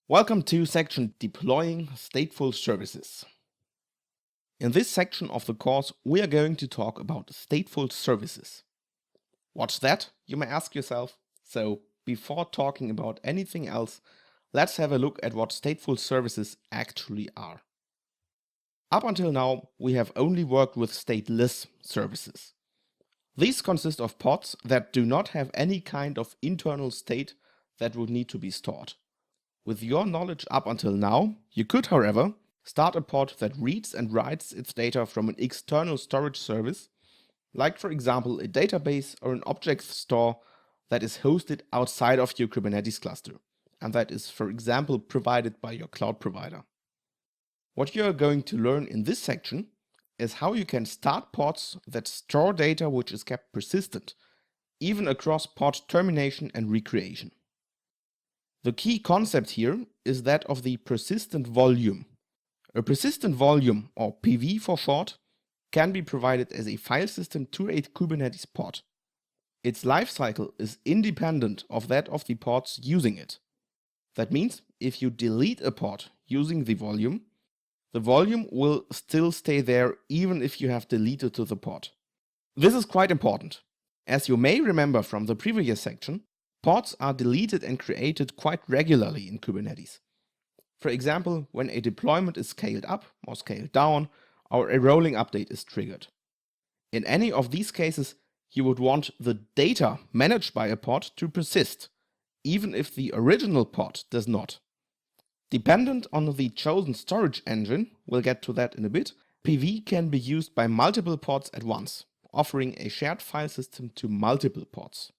Welcome to section Deploying Stateful Services. In this section of the course, we are going to talk about stateful services. What's that, you may ask yourself? So, before talking about anything else, let's have a look at what stateful services actually are. Up until now, we have only worked with stateless services. These consist of pods that do not have any kind of internal state that would need to be stored. With your knowledge up until now, you could, however, start a pod that reads and writes its data from an external storage service, like for example a database or an object store that is hosted outside of your Kubernetes cluster, and that is, for example, provided by your cloud provider. What you are going to learn in this section is how you can start pods that store data which is kept persistent, even across pod termination and recreation. The key concept here is that of the persistent volume. A persistent volume, or PV for short, can be provided as a file system to a Kubernetes pod. Its lifecycle is independent of that of the pods using it. That means if you delete a pod using the volume will still stay there even if you have deleted the pod. This is quite important. As you may remember from the previous section, pods are deleted and created quite regularly in Kubernetes. For example, when a deployment is scaled up or scaled down, or a rolling update is triggered. In any of these cases, you would want the data managed by a pod to persist, even if the original pod does not. Dependent on the chosen storage engine, we'll get to that in a bit, PV can be used by multiple pods at once, offering a shared file system to multiple pods.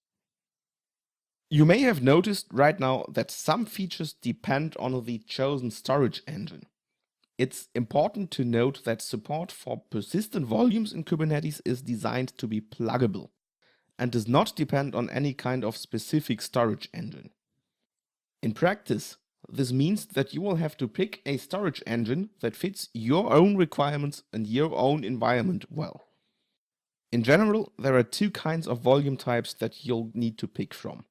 You may have noticed right now that some features depend on the chosen storage engine. It's important to note that support for persistent volumes in Kubernetes is designed to be pluggable and does not depend on any kind of specific storage engine. In practice, this means that you will have to pick a storage engine that fits your own requirements and your own environment well. In general, there are two kinds of volume types that you'll need to pick from: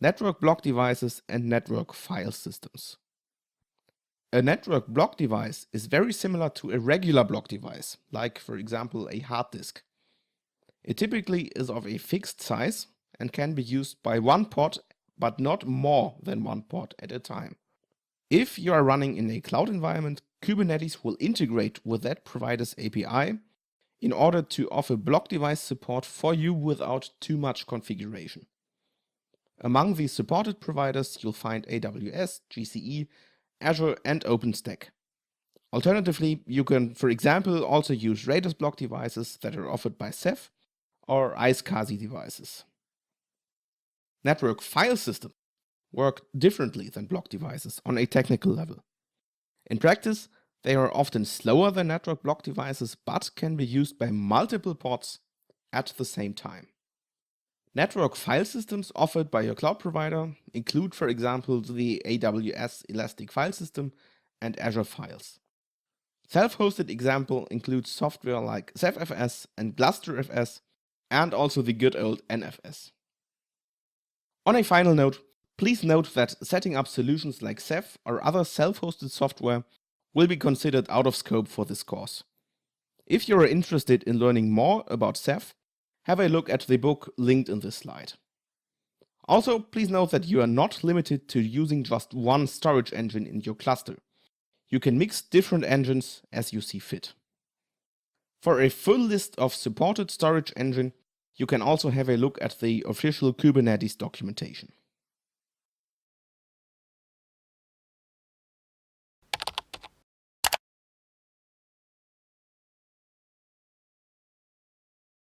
network block devices and network file systems. A network block device is very similar to a regular block device, like for example a hard disk. It typically is of a fixed size and can be used by one pod, but not more than one pod at a time. If you are running in a cloud environment, Kubernetes will integrate with that provider's API in order to offer block device support for you without too much configuration. Among the supported providers, you'll find AWS, GCE, Azure, and OpenStack. Alternatively, you can, for example, also use Raiders block devices that are offered by Ceph or iSCSI devices. Network file systems work differently than block devices on a technical level. In practice, they are often slower than network block devices, but can be used by multiple pods at the same time. Network file systems offered by your cloud provider include, for example, the AWS Elastic File System and Azure Files. Self-hosted example includes software like CephFS and GlusterFS, and also the good old NFS. On a final note, please note that setting up solutions like Ceph or other self-hosted software will be considered out of scope for this course. If you are interested in learning more about Ceph, have a look at the book linked in this slide. Also, please note that you are not limited to using just one storage engine in your cluster. You can mix different engines as you see fit. For a full list of supported storage engine, you can also have a look at the official Kubernetes documentation.